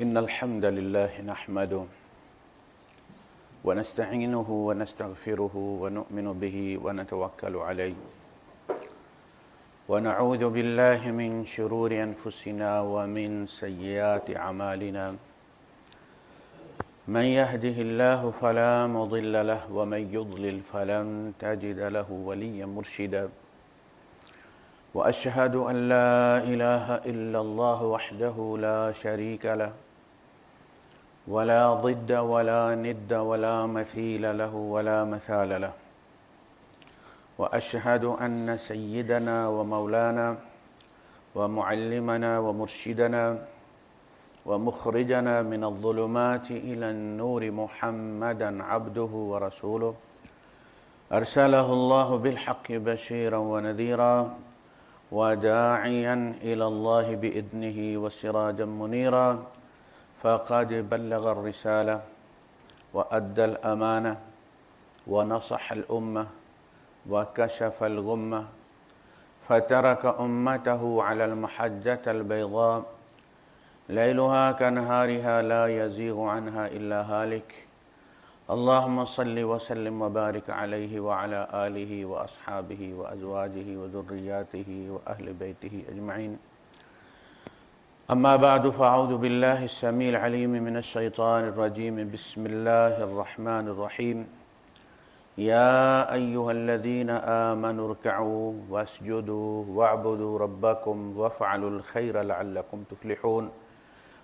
إن الحمد لله نحمده ونستعينه ونستغفره ونؤمن به ونتوكل عليه ونعوذ بالله من شرور أنفسنا ومن سيئات أعمالنا من يهده الله فلا مضل له ومن يضلل فلن تجد له وليا مرشدا وأشهد أن لا إله إلا الله وحده لا شريك له ولا ضد ولا ند ولا مثيل له ولا مثال له وأشهد أن سيدنا ومولانا ومعلمنا ومرشدنا ومخرجنا من الظلمات إلى النور محمدا عبده ورسوله أرسله الله بالحق بشيرا ونذيرا وداعيا إلى الله بإذنه وسراجا منيرا فقد بلغ الرسالة وأدى الأمانة ونصح الأمة وكشف الغمة فترك أمته على المحجة البيضاء ليلها كنهارها لا يزيغ عنها إلا هالك اللهم صل وسلم وبارك عليه وعلى آله وأصحابه وأزواجه وذرياته وأهل بيته أجمعين أما بعد فأعوذ بالله السميع العليم من الشيطان الرجيم بسم الله الرحمن الرحيم يا أيها الذين آمنوا اركعوا واسجدوا واعبدوا ربكم وافعلوا الخير لعلكم تفلحون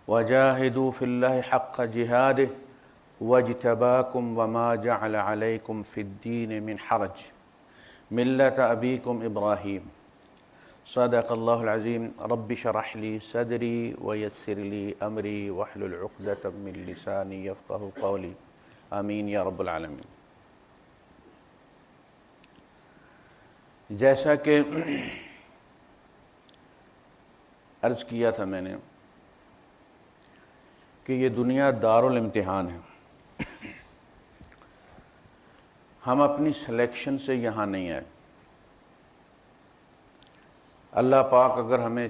وجاهدوا في الله حق جهاده واجتباكم وما جعل عليكم في الدين من حرج ملة أبيكم إبراهيم صدق الله العظيم رب اشرح لي صدري ويسر لي أمري واحلل عقدة من لساني يفقه قولي آمین یا رب العالمین۔ جیسا کہ عرض کیا تھا میں نے کہ یہ دنیا دارالامتحان ہے، ہم اپنی سلیکشن سے یہاں نہیں آئے۔ اللہ پاک اگر ہمیں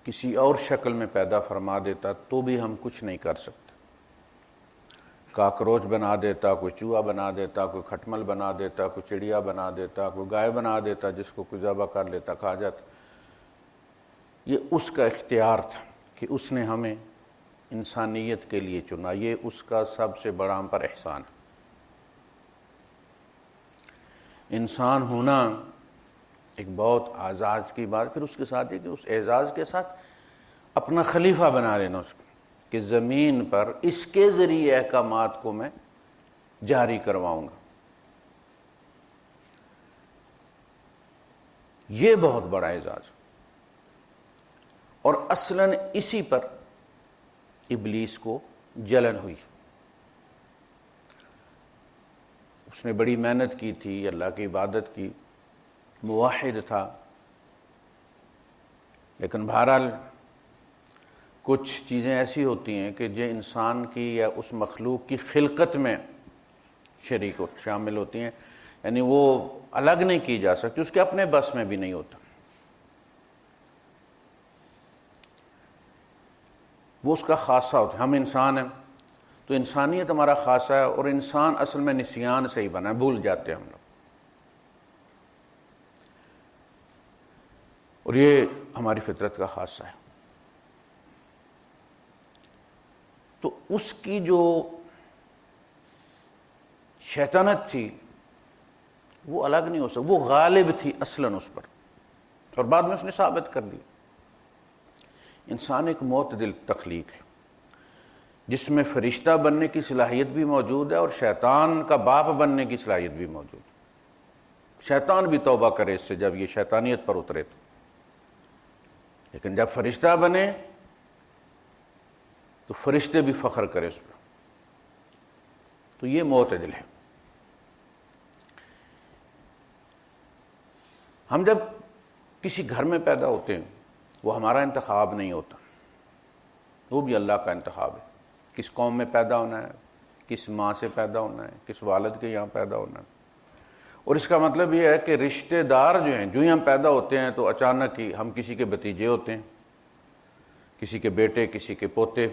کسی اور شکل میں پیدا فرما دیتا تو بھی ہم کچھ نہیں کر سکتے۔ کاکروچ بنا دیتا، کوئی چوہا بنا دیتا، کوئی کھٹمل بنا دیتا، کوئی چڑیا بنا دیتا، کوئی گائے بنا دیتا جس کو کوئی ذبح کر لیتا، کھا جاتا۔ یہ اس کا اختیار تھا کہ اس نے ہمیں انسانیت کے لیے چنا، یہ اس کا سب سے بڑا ہم پر احسان ہے۔ انسان ہونا ایک بہت اعزاز کی بات، پھر اس کے ساتھ یہ کہ اس اعزاز کے ساتھ اپنا خلیفہ بنا لینا اس کو، کہ زمین پر اس کے ذریعے احکامات کو میں جاری کرواؤں گا۔ یہ بہت بڑا اعزاز، اور اصلاً اسی پر ابلیس کو جلن ہوئی۔ اس نے بڑی محنت کی تھی، اللہ کی عبادت کی، موحد تھا، لیکن بہرحال کچھ چیزیں ایسی ہوتی ہیں کہ جو انسان کی یا اس مخلوق کی خلقت میں شامل ہوتی ہیں، یعنی وہ الگ نہیں کی جا سکتی، اس کے اپنے بس میں بھی نہیں ہوتا۔ وہ اس کا خاصہ ہوتا ہے۔ ہم انسان ہیں تو انسانیت ہمارا خاصہ ہے، اور انسان اصل میں نسیان سے ہی بنا ہے، بھول جاتے ہیں ہم لوگ، اور یہ ہماری فطرت کا خاصہ ہے۔ تو اس کی جو شیطنت تھی وہ الگ نہیں ہو سکتی، وہ غالب تھی اصلاً اس پر، اور بعد میں اس نے ثابت کر دی۔ انسان ایک معتدل تخلیق ہے جس میں فرشتہ بننے کی صلاحیت بھی موجود ہے اور شیطان کا باپ بننے کی صلاحیت بھی موجود ہے۔ شیطان بھی توبہ کرے اس سے جب یہ شیطانیت پر اترے تو، لیکن جب فرشتہ بنے تو فرشتے بھی فخر کرے اس پر۔ تو یہ معتدل ہے۔ ہم جب کسی گھر میں پیدا ہوتے ہیں وہ ہمارا انتخاب نہیں ہوتا، وہ بھی اللہ کا انتخاب ہے۔ کس قوم میں پیدا ہونا ہے، کس ماں سے پیدا ہونا ہے، کس والد کے یہاں پیدا ہونا ہے۔ اور اس کا مطلب یہ ہے کہ رشتہ دار جو ہیں، جو ہی ہم پیدا ہوتے ہیں تو اچانک ہی ہم کسی کے بھتیجے ہوتے ہیں، کسی کے بیٹے، کسی کے پوتے،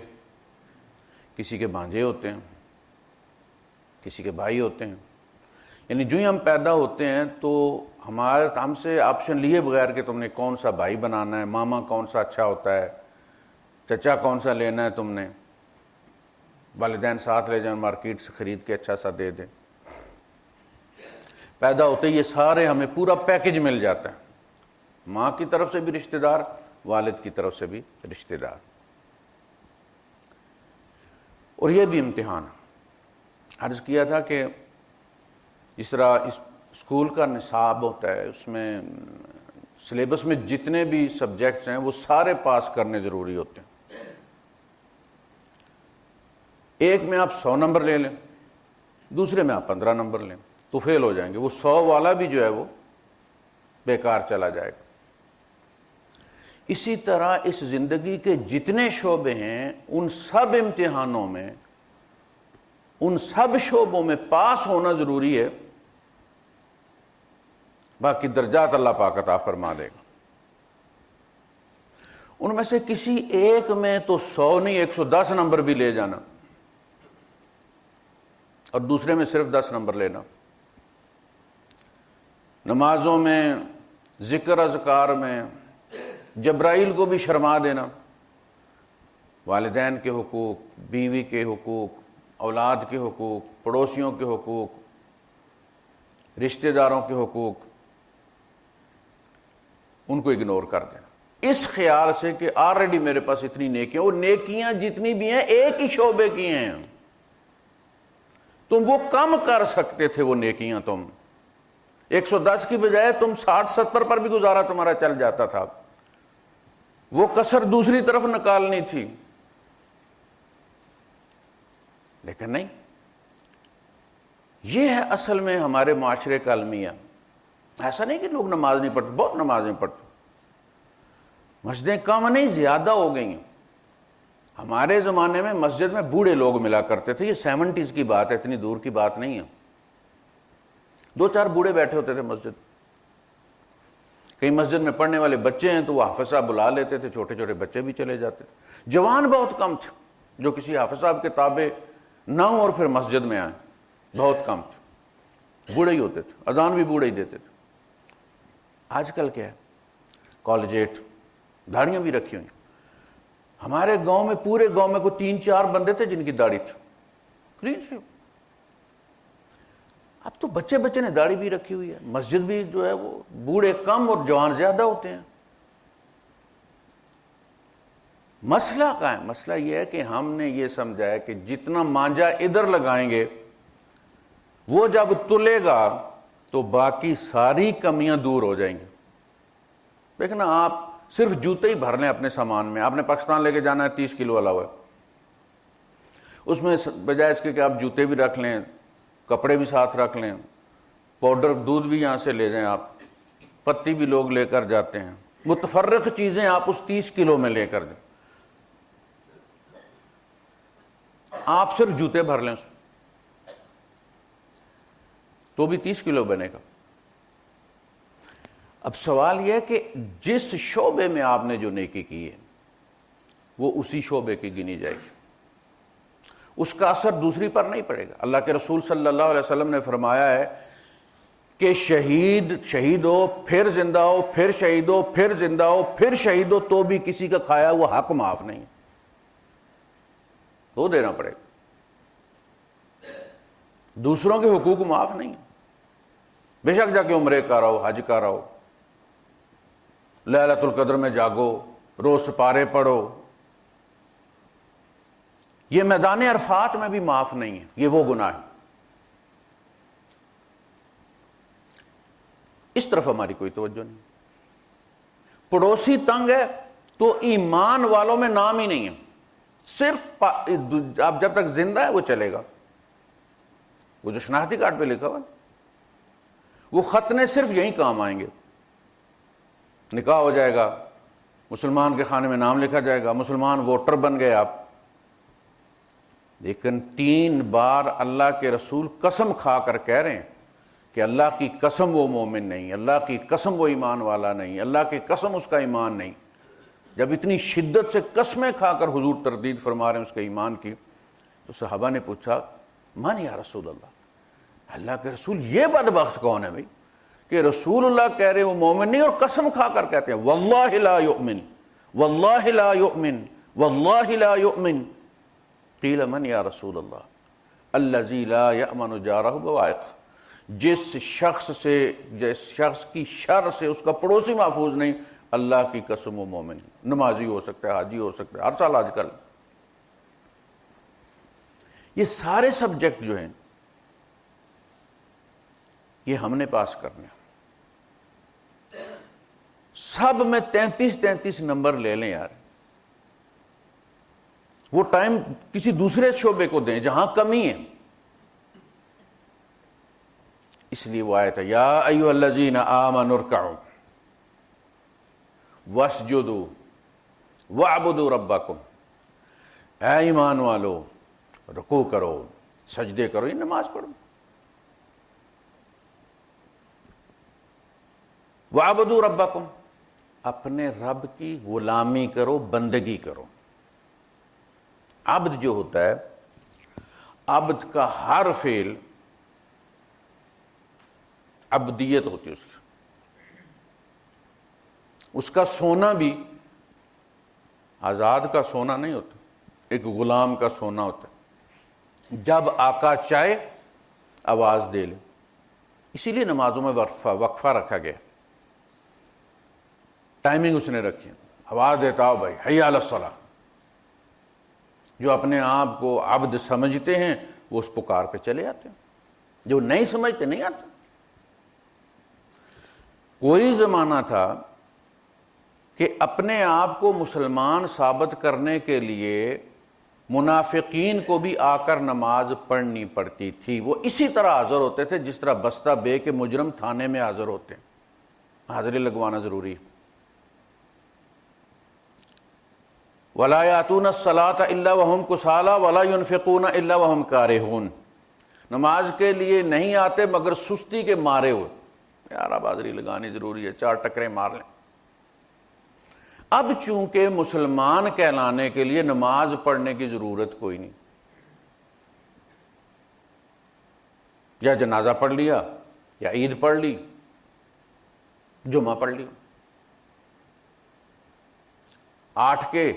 کسی کے بھانجے ہوتے ہیں، کسی کے بھائی ہوتے ہیں. یعنی جو ہی ہم پیدا ہوتے ہیں تو ہم سے آپشن لیے بغیر کہ تم نے کون سا بھائی بنانا ہے، ماما کون سا اچھا ہوتا ہے، چچا کون سا لینا ہے تم نے، والدین ساتھ لے جائیں مارکیٹ سے خرید کے اچھا سا دے دیں. پیدا ہوتے یہ سارے ہمیں پورا پیکج مل جاتا ہے، ماں کی طرف سے بھی رشتہ دار، والد کی طرف سے بھی رشتہ دار. اور یہ بھی امتحان عرض کیا تھا کہ اس طرح اسکول کا نصاب ہوتا ہے، اس میں سلیبس میں جتنے بھی سبجیکٹس ہیں وہ سارے پاس کرنے ضروری ہوتے ہیں. ایک میں آپ 100 نمبر لے لیں، دوسرے میں آپ 15 نمبر لیں تو فیل ہو جائیں گے. وہ 100 والا بھی جو ہے وہ بیکار چلا جائے گا. اسی طرح اس زندگی کے جتنے شعبے ہیں ان سب امتحانوں میں، ان سب شعبوں میں پاس ہونا ضروری ہے، باقی درجات اللہ پاک عطا فرما دے گا. ان میں سے کسی ایک میں تو 100 نہیں 110 نمبر بھی لے جانا اور دوسرے میں صرف 10 نمبر لینا. نمازوں میں، ذکر اذکار میں جبرائیل کو بھی شرما دینا، والدین کے حقوق، بیوی کے حقوق، اولاد کے حقوق، پڑوسیوں کے حقوق، رشتہ داروں کے حقوق، ان کو اگنور کر دینا اس خیال سے کہ آلریڈی میرے پاس اتنی نیکیاں، اور نیکیاں جتنی بھی ہیں ایک ہی شعبے کی ہیں، تم وہ کم کر سکتے تھے. وہ نیکیاں تم 110 کی بجائے تم 60-70 پر بھی گزارا تمہارا چل جاتا تھا. وہ کسر دوسری طرف نکالنی تھی، لیکن نہیں. یہ ہے اصل میں ہمارے معاشرے کا المیہ. ایسا نہیں کہ لوگ نماز نہیں پڑھتے، بہت نمازیں پڑھتے، مسجدیں کم نہیں زیادہ ہو گئی ہیں. ہمارے زمانے میں مسجد میں بوڑھے لوگ ملا کرتے تھے، یہ 70s کی بات ہے، اتنی دور کی بات نہیں ہے. 2-4 بوڑھے بیٹھے ہوتے تھے مسجد. کئی مسجد میں پڑھنے والے بچے ہیں تو وہ حافظ صاحب بلا لیتے تھے، چھوٹے چھوٹے بچے بھی چلے جاتے تھے. جوان بہت کم تھے جو کسی حافظ صاحب کے تابع نہ ہوں اور پھر مسجد میں آئیں، بہت کم تھے. بوڑھے ہی ہوتے تھے، اذان بھی بوڑھے ہی دیتے تھے. آج کل کیا ہے، کالجیٹ، داڑیاں بھی رکھی ہوئی. ہمارے گاؤں میں، پورے گاؤں میں کوئی 3-4 بندے تھے جن کی داڑھی تھی کلین شیو. اب تو بچے بچے نے داڑھی بھی رکھی ہوئی ہے. مسجد بھی جو ہے وہ بوڑھے کم اور جوان زیادہ ہوتے ہیں. مسئلہ کیا ہے؟ مسئلہ یہ ہے کہ ہم نے یہ سمجھا ہے کہ جتنا مانجا ادھر لگائیں گے وہ جب تلے گا تو باقی ساری کمیاں دور ہو جائیں گی. دیکھنا آپ صرف جوتے ہی بھر لیں اپنے سامان میں. آپ نے پاکستان لے کے جانا ہے 30 کلو والا ہوا ہے، اس میں بجائے اس کے کہ آپ جوتے بھی رکھ لیں، کپڑے بھی ساتھ رکھ لیں، پاؤڈر دودھ بھی یہاں سے لے جائیں، آپ پتی بھی لوگ لے کر جاتے ہیں، متفرق چیزیں آپ اس 30 کلو میں لے کر جائیں. آپ صرف جوتے بھر لیں اس میں تو بھی 30 کلو بنے گا. اب سوال یہ ہے کہ جس شعبے میں آپ نے جو نیکی کی ہے وہ اسی شعبے کی گنی جائے گی، اس کا اثر دوسری پر نہیں پڑے گا. اللہ کے رسول صلی اللہ علیہ وسلم نے فرمایا ہے کہ شہید ہو، پھر زندہ ہو، پھر شہید ہو، پھر زندہ ہو، پھر شہید ہو، تو بھی کسی کا کھایا ہوا حق معاف نہیں، تو دینا پڑے گا. دوسروں کے حقوق معاف نہیں. بے شک جا کے عمرے کا رہو، حج کا رہو، لیلۃ القدر میں جاگو، روز سپارے پڑھو، یہ میدان عرفات میں بھی معاف نہیں ہے. یہ وہ گناہ ہے. اس طرف ہماری کوئی توجہ نہیں. پڑوسی تنگ ہے تو ایمان والوں میں نام ہی نہیں ہے. صرف آپ جب تک زندہ ہے وہ چلے گا. وہ جو شناختی کارڈ پہ لکھا ہوا وہ ختنے صرف یہی کام آئیں گے. نکاح ہو جائے گا، مسلمان کے خانے میں نام لکھا جائے گا، مسلمان ووٹر بن گئے آپ. لیکن 3 بار اللہ کے رسول قسم کھا کر کہہ رہے ہیں کہ اللہ کی قسم وہ مومن نہیں، اللہ کی قسم وہ ایمان والا نہیں، اللہ کی قسم اس کا ایمان نہیں. جب اتنی شدت سے قسمیں کھا کر حضور تردید فرما رہے ہیں اس کے ایمان کی، تو صحابہ نے پوچھا من یا رسول اللہ، اللہ کے رسول یہ بدبخت کون ہے بھائی کہ رسول اللہ کہہ رہے وہ مومن نہیں اور قسم کھا کر کہتے ہیں واللہ لا یؤمن واللہ لا یؤمن واللہ لا یؤمن. قیل من یا رسول اللہ الذی لا یأمن جارہ بوائق، جس شخص کی شر سے اس کا پڑوسی محفوظ نہیں، اللہ کی قسم و مومن، نمازی ہو سکتا ہے، حاجی ہو سکتا ہے، ہر سال آج کل. یہ سارے سبجیکٹ جو ہیں یہ ہم نے پاس کرنے، سب میں 33 نمبر لے لیں یار. وہ ٹائم کسی دوسرے شعبے کو دیں جہاں کمی ہے. اس لیے وہ آیت ہے یا ایھا الذین آمنوا ارکعوا واسجدوا واعبدوا ربکم، اے ایمان والو رکوع کرو، سجدے کرو، یہ نماز پڑھو. وَاعْبُدُوا رَبَّكُمْ، اپنے رب کی غلامی کرو، بندگی کرو. عبد جو ہوتا ہے، عبد کا ہر فعل عبدیت ہوتی ہے اس کی. اس کا سونا بھی آزاد کا سونا نہیں ہوتا، ایک غلام کا سونا ہوتا ہے. جب آقا چاہے آواز دے لے. اسی لیے نمازوں میں وقفہ رکھا گیا، ٹائمنگ اس نے رکھی. آواز دیتا ہو بھائی حی علی الصلاۃ. جو اپنے آپ کو عبد سمجھتے ہیں وہ اس پکار پہ چلے آتے ہیں، جو نہیں سمجھتے نہیں آتے. کوئی زمانہ تھا کہ اپنے آپ کو مسلمان ثابت کرنے کے لیے منافقین کو بھی آ کر نماز پڑھنی پڑتی تھی. وہ اسی طرح حاضر ہوتے تھے جس طرح بستہ بے کے مجرم تھانے میں حاضر ہوتے ہیں. حاضری لگوانا ضروری ہے. وَلَا يَأْتُونَ الصَّلَاةَ إِلَّا وَهُمْ كُسَالَىٰ وَلَا يُنْفِقُونَ إِلَّا وَهُمْ كَارِهُونَ. نماز کے لیے نہیں آتے مگر سستی کے مارے ہوئے. یار اب حاضری لگانی ضروری ہے، 4 ٹکریں مار لیں. اب چونکہ مسلمان کہلانے کے لیے نماز پڑھنے کی ضرورت کوئی نہیں، یا جنازہ پڑھ لیا یا عید پڑھ لی، جمعہ پڑھ لی، 8 کے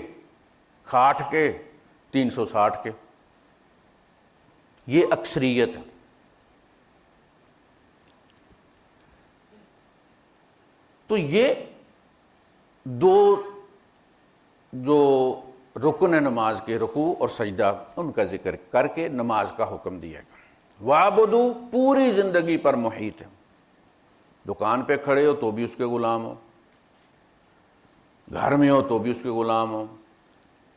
کھاٹ کے 360 کے، یہ اکثریت ہے. تو یہ دو جو رکن ہے نماز کے، رکوع اور سجدہ، ان کا ذکر کر کے نماز کا حکم دیا گیا. وَعْبُدُوا پوری زندگی پر محیط ہے. دکان پہ کھڑے ہو تو بھی اس کے غلام ہو، گھر میں ہو تو بھی اس کے غلام ہو،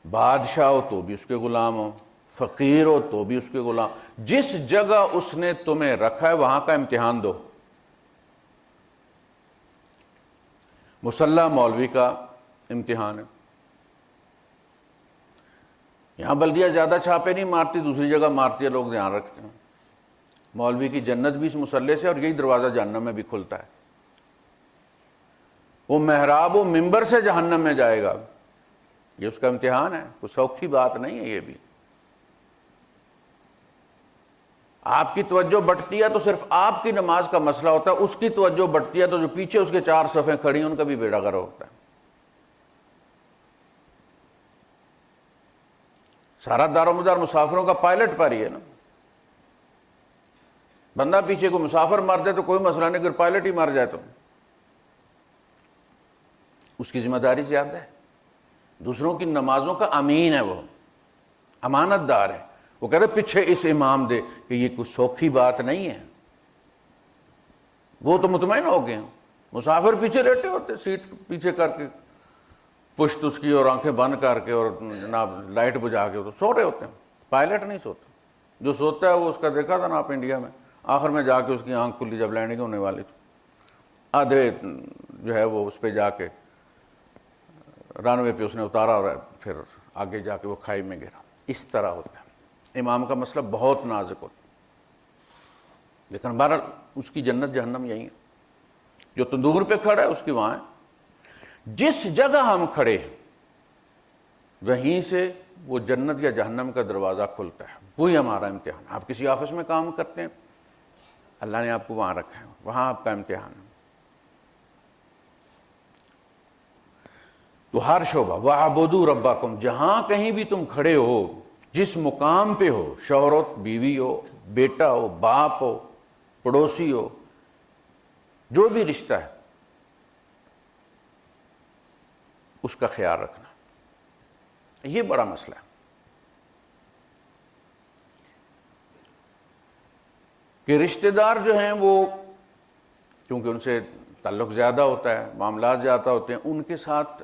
بادشاہ ہو تو بھی اس کے غلام ہو، فقیر ہو تو بھی اس کے غلام. جس جگہ اس نے تمہیں رکھا ہے وہاں کا امتحان دو. مسلح مولوی کا امتحان ہے. یہاں بلدیہ زیادہ چھاپے نہیں مارتی، دوسری جگہ مارتی ہے، لوگ دھیان رکھتے ہیں. مولوی کی جنت بھی اس مسلح سے، اور یہی دروازہ جہنم میں بھی کھلتا ہے. وہ محراب و منبر سے جہنم میں جائے گا. یہ اس کا امتحان ہے، کوئی سوکھی بات نہیں ہے. یہ بھی آپ کی توجہ بٹتی ہے تو صرف آپ کی نماز کا مسئلہ ہوتا ہے، اس کی توجہ بٹتی ہے تو جو پیچھے اس کے 4 صفیں کھڑی ہیں ان کا بھی بیڑا غرق ہوتا ہے. سارا دار و مدار مسافروں کا پائلٹ پر ہی ہے نا. بندہ پیچھے کو مسافر مر جائے تو کوئی مسئلہ نہیں، اگر پائلٹ ہی مر جائے تو اس کی ذمہ داری زیادہ ہے. دوسروں کی نمازوں کا امین ہے، وہ امانت دار ہے. وہ کہہ رہے پیچھے اس امام دے، کہ یہ کوئی سوکھی بات نہیں ہے. وہ تو مطمئن ہو گئے ہیں. مسافر پیچھے لیٹے ہوتے، سیٹ پیچھے کر کے، پشت اس کی اور آنکھیں بند کر کے اور جناب لائٹ بجھا کے تو سو رہے ہوتے ہیں. پائلٹ نہیں سوتا. جو سوتا ہے وہ اس کا دیکھا تھا نا آپ انڈیا میں، آخر میں جا کے اس کی آنکھ کھلی جب لینڈنگ ہونے والی تھی. آدھے جو ہے وہ اس پہ جا کے رن وے پہ اس نے اتارا اور پھر آگے جا کے وہ کھائی میں گرا. اس طرح ہوتا ہے. امام کا مسئلہ بہت نازک ہوتا ہے، لیکن بہرحال اس کی جنت جہنم یہی ہے. جو تندور پہ کھڑا ہے اس کی وہاں ہے. جس جگہ ہم کھڑے ہیں وہیں سے وہ جنت یا جہنم کا دروازہ کھلتا ہے. وہی ہمارا امتحان. آپ کسی آفس میں کام کرتے ہیں, اللہ نے آپ کو وہاں رکھا ہے, وہاں آپ کا امتحان ہے. تو ہر شعبہ وَاعْبُدُوا رَبَّكُمْ, جہاں کہیں بھی تم کھڑے ہو, جس مقام پہ ہو, شوہر ہو, بیوی ہو, بیٹا ہو, باپ ہو, پڑوسی ہو, جو بھی رشتہ ہے اس کا خیال رکھنا. یہ بڑا مسئلہ ہے کہ رشتہ دار جو ہیں وہ کیونکہ ان سے تعلق زیادہ ہوتا ہے, معاملات زیادہ ہوتے ہیں, ان کے ساتھ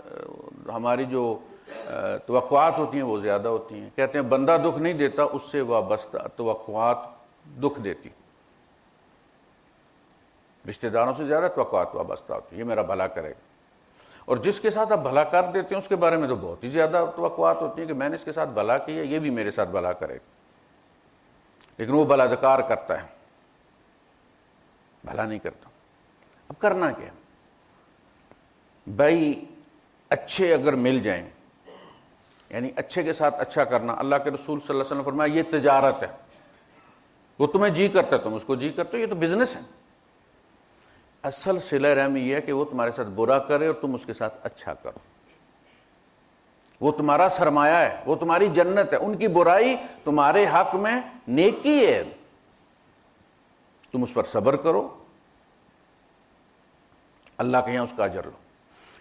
ہماری جو توقعات ہوتی ہیں وہ زیادہ ہوتی ہیں. کہتے ہیں بندہ دکھ نہیں دیتا, اس سے وابستہ توقعات دکھ دیتی. رشتہ داروں سے زیادہ توقعات وابستہ ہوتی ہیں, یہ میرا بھلا کرے گا. اور جس کے ساتھ آپ بھلا کر دیتے ہیں اس کے بارے میں تو بہت ہی زیادہ توقعات ہوتی ہیں کہ میں نے اس کے ساتھ بھلا کیا, یہ بھی میرے ساتھ بھلا کرے گا. لیکن وہ بلادکار کرتا ہے, بھلا نہیں کرتا. اب کرنا کیا بھائی؟ اچھے اگر مل جائیں, یعنی اچھے کے ساتھ اچھا کرنا. اللہ کے رسول صلی اللہ علیہ وسلم نے فرمایا یہ تجارت ہے. وہ تمہیں جی کرتا ہے تم اس کو جی کرتے ہو, یہ تو بزنس ہے. اصل صلہ رحمی یہ ہے کہ وہ تمہارے ساتھ برا کرے اور تم اس کے ساتھ اچھا کرو. وہ تمہارا سرمایہ ہے, وہ تمہاری جنت ہے. ان کی برائی تمہارے حق میں نیکی ہے, تم اس پر صبر کرو, اللہ کے یہاں اس کا اجر لو.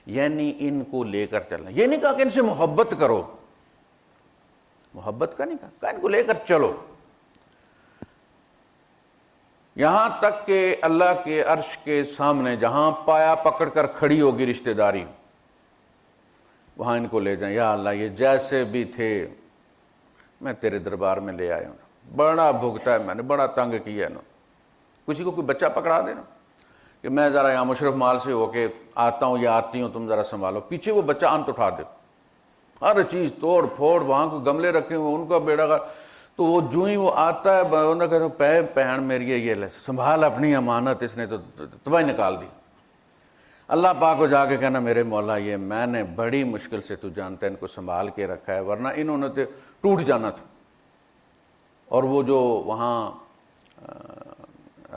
یعنی ان کو لے کر چلنا. یہ نہیں کہا کہ ان سے محبت کرو, محبت کا نہیں کہا ان کو لے کر چلو. یہاں تک کہ اللہ کے عرش کے سامنے جہاں پایا پکڑ کر کھڑی ہوگی رشتہ داری, وہاں ان کو لے جائیں. یا اللہ یہ جیسے بھی تھے میں تیرے دربار میں لے آیا ہوں, بڑا بھگتا ہے میں نے, بڑا تنگ کیا ہے نا. کسی کو کوئی بچہ پکڑا دینا کہ میں ذرا یہاں مشرف مال سے ہو کے آتا ہوں یا آتی ہوں, تم ذرا سنبھالو, پیچھے وہ بچہ انت اٹھا دے, ہر چیز توڑ پھوڑ, وہاں کو گملے رکھے ہوئے ان کا بیڑا گا. تو وہ جو ہی وہ آتا ہے بندہ کہتا ہے پہن میری یہ لے سنبھال اپنی امانت, اس نے تو تباہی نکال دی. اللہ پاک کو جا کے کہنا میرے مولا یہ میں نے بڑی مشکل سے, تو جانتا ہے, ان کو سنبھال کے رکھا ہے, ورنہ انہوں نے تو ٹوٹ جانا تھا. اور وہ جو وہاں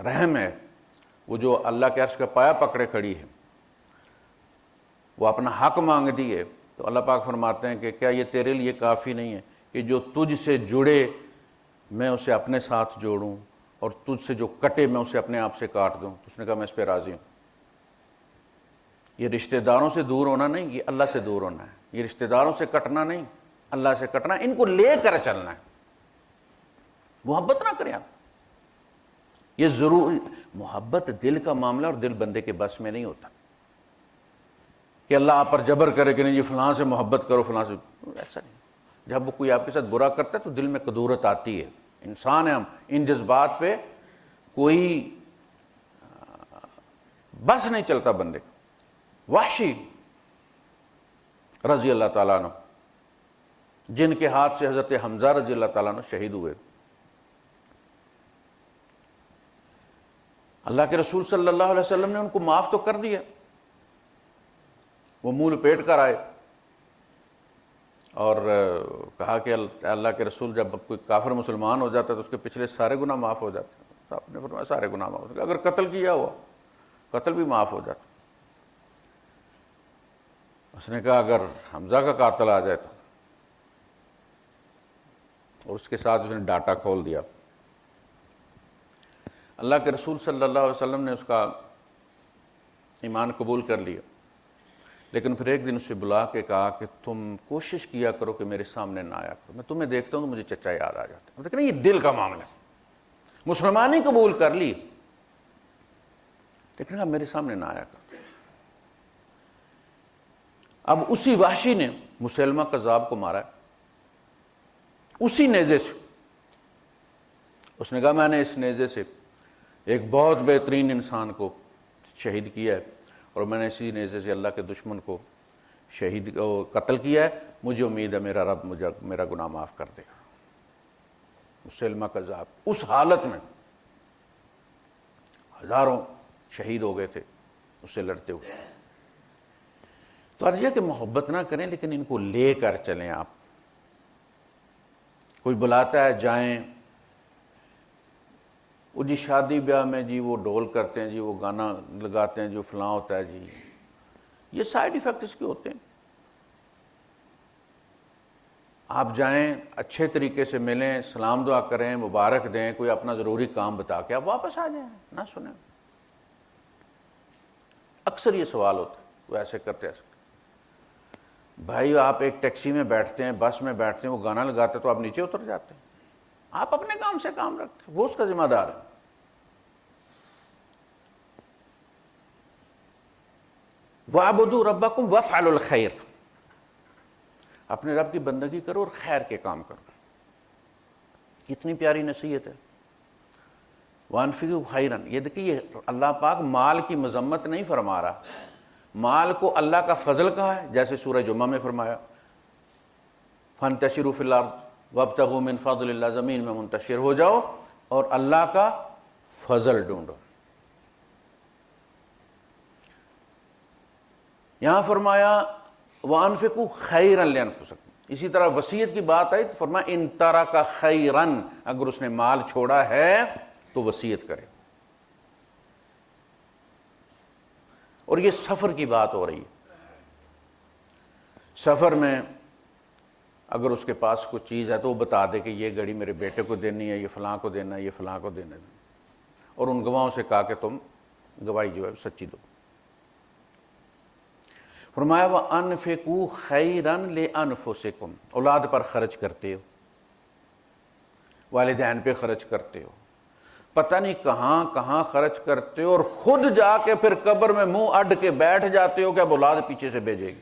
رحم ہے, وہ جو اللہ کے عرش کا پایا پکڑے کھڑی ہے, وہ اپنا حق مانگتی ہے. تو اللہ پاک فرماتے ہیں کہ کیا یہ تیرے لیے کافی نہیں ہے کہ جو تجھ سے جڑے میں اسے اپنے ساتھ جوڑوں, اور تجھ سے جو کٹے میں اسے اپنے آپ سے کاٹ دوں. تو اس نے کہا میں اس پہ راضی ہوں. یہ رشتہ داروں سے دور ہونا نہیں, یہ اللہ سے دور ہونا ہے. یہ رشتہ داروں سے کٹنا نہیں, اللہ سے کٹنا. ان کو لے کر چلنا ہے, محبت نہ کریں آپ. یہ ضرور محبت دل کا معاملہ, اور دل بندے کے بس میں نہیں ہوتا کہ اللہ آپ پر جبر کرے کہ نہیں جی فلاں سے محبت کرو, فلاں سے. ایسا نہیں. جب وہ کوئی آپ کے ساتھ برا کرتا ہے تو دل میں قدورت آتی ہے. انسان ہے ہم, ان جذبات پہ کوئی بس نہیں چلتا بندے کا. وحشی رضی اللہ تعالیٰ عنہ, جن کے ہاتھ سے حضرت حمزہ رضی اللہ تعالیٰ عنہ شہید ہوئے, اللہ کے رسول صلی اللہ علیہ وسلم نے ان کو معاف تو کر دیا. وہ منہ لپیٹ کر آئے اور کہا کہ اللہ کے رسول جب کوئی کافر مسلمان ہو جاتا ہے تو اس کے پچھلے سارے گناہ معاف ہو جاتے ہیں. تو آپ نے فرمایا سارے گناہ معاف ہو جاتے, اگر قتل کیا ہوا قتل بھی معاف ہو جاتا. اس نے کہا اگر حمزہ کا قاتل آ جائے تو, اور اس کے ساتھ اس نے ڈاٹا کھول دیا. اللہ کے رسول صلی اللہ علیہ وسلم نے اس کا ایمان قبول کر لیا, لیکن پھر ایک دن اسے بلا کے کہا کہ تم کوشش کیا کرو کہ میرے سامنے نہ آیا کرو, میں تمہیں دیکھتا ہوں تو مجھے چچا یاد آ جاتا ہے. لیکن یہ دل کا معاملہ ہے, مسلمانی قبول کر لی لیکن اب میرے سامنے نہ آیا کرو. اب اسی وحشی نے مسلمہ کذاب کو مارا ہے, اسی نیزے سے. اس نے کہا میں نے اس نیزے سے ایک بہت بہترین انسان کو شہید کیا ہے, اور میں نے اسی نیزے سے اللہ کے دشمن کو قتل کیا ہے. مجھے امید ہے میرا رب مجھے میرا گناہ معاف کر دے گا. مسلمہ کذاب اس حالت میں, ہزاروں شہید ہو گئے تھے اس سے لڑتے ہوئے. تو عرض یہ کہ محبت نہ کریں لیکن ان کو لے کر چلیں. آپ کوئی بلاتا ہے جائیں، وہ جی شادی بیاہ میں جی وہ ڈھول کرتے ہیں، جی وہ گانا لگاتے ہیں، جو فلاں ہوتا ہے جی، یہ سائیڈ ایفیکٹ اس کے ہوتے ہیں. آپ جائیں، اچھے طریقے سے ملیں، سلام دعا کریں، مبارک دیں، کوئی اپنا ضروری کام بتا کے آپ واپس آ جائیں، نہ سنیں. اکثر یہ سوال ہوتا ہے، وہ ایسے کرتے ایسے. بھائی آپ ایک ٹیکسی میں بیٹھتے ہیں، بس میں بیٹھتے ہیں، وہ گانا لگاتے ہیں تو آپ نیچے اتر جاتے ہیں. آپ اپنے کام سے کام رکھتے ہیں، وہ اس کا ذمہ دار ہے. وَاعْبُدُوا رَبَّكُمْ وَافْعَلُوا الْخَيْرَ، اپنے رب کی بندگی کرو اور خیر کے کام کرو. کتنی پیاری نصیحت ہے. وَأَنْفِقُوا خَيْرًا، یہ دیکھیے یہ اللہ پاک مال کی مذمت نہیں فرما رہا، مال کو اللہ کا فضل کہا ہے، جیسے سورہ جمعہ میں فرمایا فَانْتَشِرُوا فِي الْأَرْضِ وَابْتَغُوا مِنْ فَضْلِ اللَّهِ، زمین میں منتشر ہو جاؤ اور اللہ کا فضل ڈھونڈو. یہاں فرمایا وَأَنْفِقُوا خَيْرًا لِأَنفُسِكُمْ. اسی طرح وصیت کی بات آئی تو فرمایا اِن تَرَكَ خَيْرًا، اگر اس نے مال چھوڑا ہے تو وصیت کرے. اور یہ سفر کی بات ہو رہی ہے. سفر میں اگر اس کے پاس کوئی چیز ہے تو وہ بتا دے کہ یہ گھڑی میرے بیٹے کو دینی ہے، یہ فلاں کو دینا ہے، یہ فلاں کو دینا ہے، اور ان گواہوں سے کہا کہ تم گواہی جو ہے سچی دو. فرمایا وَأَنْفِقُوا خَيْرًا لِأَنفُسِكُمْ، اولاد پر خرچ کرتے ہو، والدین پہ خرچ کرتے ہو، پتہ نہیں کہاں کہاں خرچ کرتے ہو، اور خود جا کے پھر قبر میں منہ اڈ کے بیٹھ جاتے ہو کہ اب اولاد پیچھے سے بھیجے گی،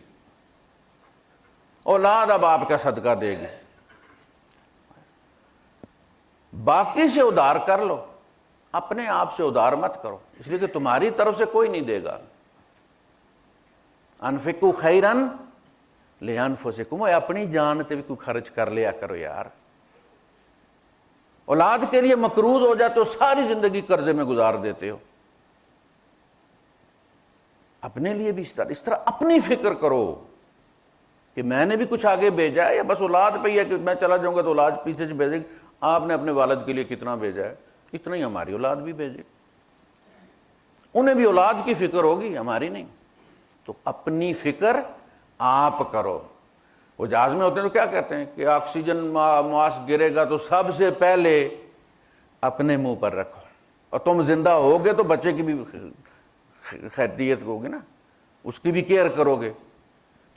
اولاد اب آپ کا صدقہ دے گی. باقی سے ادھار کر لو، اپنے آپ سے ادھار مت کرو، اس لیے کہ تمہاری طرف سے کوئی نہیں دے گا. انفقوا خیرن لانفسکم، اپنی جان تے بھی کوئی خرچ کر لیا کرو یار. اولاد کے لیے مقروض ہو جاتے ہو، ساری زندگی قرضے میں گزار دیتے ہو. اپنے لیے بھی اس طرح اپنی فکر کرو کہ میں نے بھی کچھ آگے بھیجا ہے، یا بس اولاد پہ ہی ہے کہ میں چلا جاؤں گا تو اولاد پیچھے سے بھیجے گی. آپ نے اپنے والد کے لیے کتنا بھیجا ہے، اتنا ہی ہماری اولاد بھی بھیجے. انہیں بھی اولاد کی فکر ہوگی، ہماری نہیں. تو اپنی فکر آپ کرو. وہ جہاز میں ہوتے ہیں تو کیا کہتے ہیں کہ آکسیجن ماسک گرے گا تو سب سے پہلے اپنے منہ پر رکھو، اور تم زندہ ہوگے تو بچے کی بھی خیریت ہوگی نا، اس کی بھی کیئر کرو گے.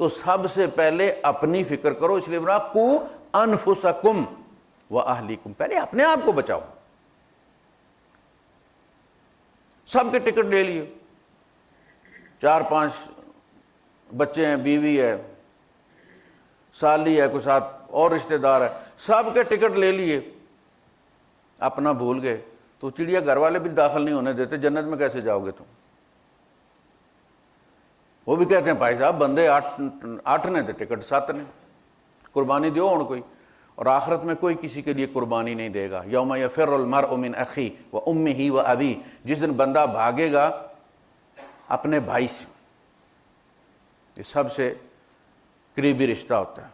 تو سب سے پہلے اپنی فکر کرو. اس لیے بنا قو انفسکم واہلیکم، پہلے اپنے آپ کو بچاؤ. سب کے ٹکٹ لے لیے، 4-5 بچے ہیں، بیوی ہے، سالی ہے، کوئی ساتھ اور رشتہ دار ہے، سب کے ٹکٹ لے لیے، اپنا بھول گئے تو چڑیا گھر والے بھی داخل نہیں ہونے دیتے. جنت میں کیسے جاؤ گے تم؟ وہ بھی کہتے ہیں بھائی صاحب بندے 8 نے تھے ٹکٹ 7 نے، قربانی دیو ہوں کوئی. اور آخرت میں کوئی کسی کے لیے قربانی نہیں دے گا. یوم یفر المرء من اخی و امہ و ابی، جس دن بندہ بھاگے گا اپنے بھائی سے. یہ سب سے قریبی رشتہ ہوتا ہے،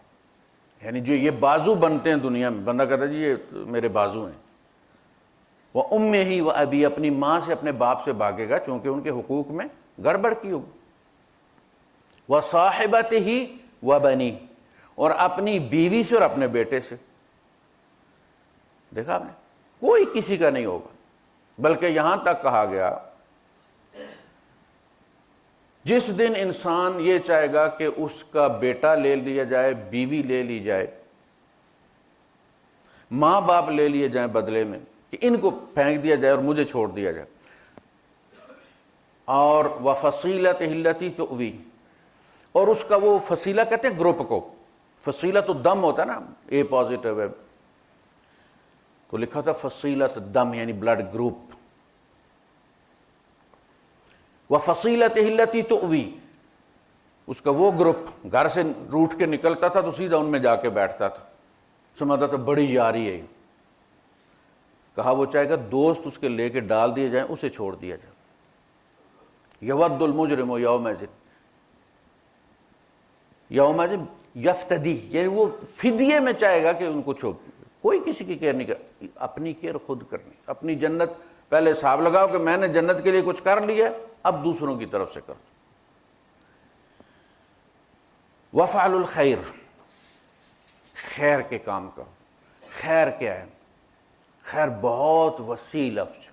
یعنی جو یہ بازو بنتے ہیں دنیا میں، بندہ کہتا ہے جی یہ میرے بازو ہیں. وہ امہ و ابی، اپنی ماں سے اپنے باپ سے بھاگے گا چونکہ ان کے حقوق میں گڑبڑ کی ہوگی. وَصَاحِبَتِهِ وَبَنِيهِ، اور اپنی بیوی سے اور اپنے بیٹے سے. دیکھا آپ نے، کوئی کسی کا نہیں ہوگا. بلکہ یہاں تک کہا گیا جس دن انسان یہ چاہے گا کہ اس کا بیٹا لے لیا جائے، بیوی لے لی جائے، ماں باپ لے لیے جائیں بدلے میں، کہ ان کو پھینک دیا جائے اور مجھے چھوڑ دیا جائے. اور وَفَصِيلَتِهِ الَّتِي تُؤْوِيهِ، اور اس کا وہ فصیلہ کہتے ہیں گروپ کو، فصیلۃ الدم ہوتا ہے نا، اے پازیٹو ہے تو لکھا تھا فصیلۃ الدم یعنی بلڈ گروپ. وَفَصِيلَتِهِ الَّتِي تُؤْوِيهِ، اس کا وہ گروپ گھر سے روٹ کے نکلتا تھا تو سیدھا ان میں جا کے بیٹھتا تھا، سمجھتا تھا بڑی یاری ہے. کہا وہ چاہے گا دوست اس کے لے کے ڈال دیے جائیں، اسے چھوڑ دیا جائے. یود المجرم یومئذ، یوم یفتدی، یعنی وہ فدیے میں چاہے گا کہ ان کو چھوڑ، کوئی کسی کی کیئر نہیں کر، اپنی کیئر خود کرنی، اپنی جنت پہلے حساب لگاؤ کہ میں نے جنت کے لیے کچھ کر لیا، اب دوسروں کی طرف سے کر دو۔ وفعل الخیر، خیر کے کام کرو۔ خیر کیا ہے؟ خیر بہت وسیع لفظ،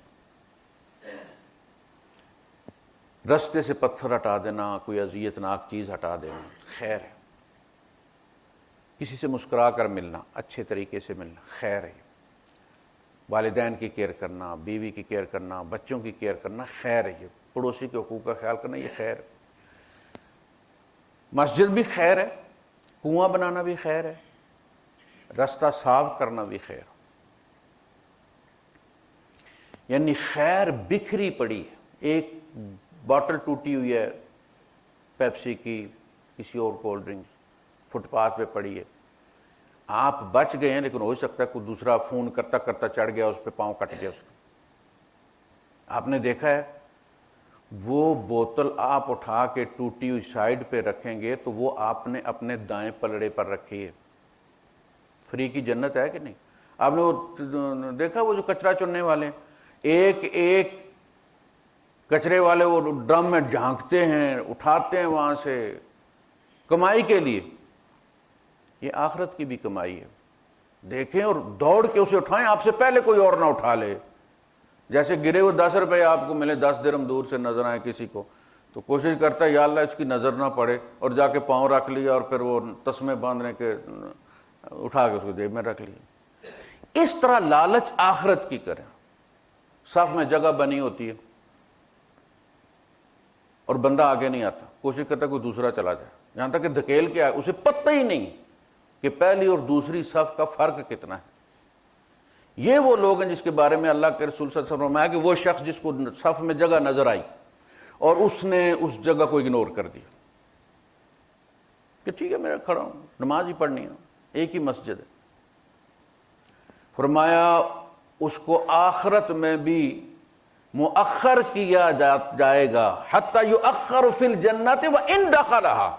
رستے سے پتھر ہٹا دینا، کوئی اذیت ناک چیز ہٹا دینا خیر ہے۔ کسی سے مسکرا کر ملنا، اچھے طریقے سے ملنا خیر ہے۔ والدین کی کیئر کرنا، بیوی کی کیئر کرنا، بچوں کی کیئر کرنا خیر ہے۔ پڑوسی کے حقوق کا خیال کرنا یہ خیر ہے۔ مسجد بھی خیر ہے، کنواں بنانا بھی خیر ہے، راستہ صاف کرنا بھی خیر ہے۔ یعنی خیر بکھری پڑی ہے، ایک باٹل ٹوٹی ہوئی ہے پیپسی کی، کسی اور کولڈ ڈرنک فٹ پاتھ پہ پڑی ہے، آپ بچ گئے ہیں، لیکن ہو سکتا ہے کوئی دوسرا فون کرتا کرتا چڑھ گیا، اس پہ پاؤں کٹ گیا اس کا۔ آپ نے دیکھا ہے وہ بوتل آپ اٹھا کے ٹوٹی ہوئی سائڈ پہ رکھیں گے تو وہ آپ نے اپنے دائیں پلڑے پر رکھی ہے۔ فری کی جنت ہے کہ نہیں؟ آپ نے وہ دیکھا وہ جو کچرا چننے والے ہیں، ایک ایک کچرے والے وہ ڈرم میں جھانکتے ہیں، اٹھاتے ہیں وہاں سے کمائی کے لیے۔ یہ آخرت کی بھی کمائی ہے، دیکھیں اور دوڑ کے اسے اٹھائیں، آپ سے پہلے کوئی اور نہ اٹھا لے۔ جیسے گرے ہوئے 10 روپے آپ کو ملے، 10 درہم دور سے نظر آئے کسی کو تو کوشش کرتا ہے یا اللہ اس کی نظر نہ پڑے، اور جا کے پاؤں رکھ لیا اور پھر وہ تسمے باندھنے کے اٹھا کے اس کو جیب میں رکھ لیا۔ اس طرح لالچ آخرت کی کریں۔ صف میں جگہ بنی ہوتی ہے اور بندہ آگے نہیں آتا، کوشش کرتا ہے کوئی دوسرا چلا جائے، یہاں تک کہ دھکیل کے آئے، اسے پتہ ہی نہیں کہ پہلی اور دوسری صف کا فرق کتنا ہے۔ یہ وہ لوگ ہیں جس کے بارے میں اللہ کے رسول صلی اللہ علیہ وسلم نے فرمایا کہ وہ شخص جس کو صف میں جگہ نظر آئی اور اس نے اس جگہ کو اگنور کر دیا کہ ٹھیک ہے میں کھڑا ہوں، نماز ہی پڑھنی ہے، ایک ہی مسجد ہے، فرمایا اس کو آخرت میں بھی مؤخر کیا جائے گا، حتی یؤخر فی الجنت وان دخلھا،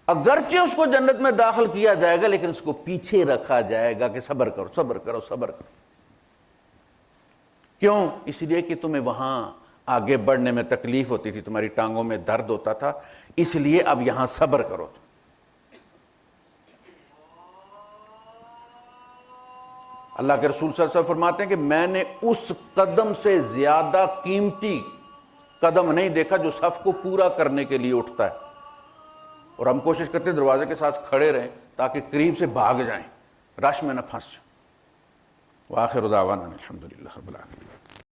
اگرچہ اس کو جنت میں داخل کیا جائے گا لیکن اس کو پیچھے رکھا جائے گا کہ صبر کرو صبر کرو صبر کرو۔ کیوں؟ اس لیے کہ تمہیں وہاں آگے بڑھنے میں تکلیف ہوتی تھی، تمہاری ٹانگوں میں درد ہوتا تھا، اس لیے اب یہاں صبر کرو۔ اللہ کے رسول صلی اللہ علیہ وسلم فرماتے ہیں کہ میں نے اس قدم سے زیادہ قیمتی قدم نہیں دیکھا جو صف کو پورا کرنے کے لیے اٹھتا ہے، اور ہم کوشش کرتے ہیں دروازے کے ساتھ کھڑے رہیں تاکہ قریب سے بھاگ جائیں، رش میں نہ پھنس جائیں۔ وآخر دعوانا الحمدللہ رب العالمین۔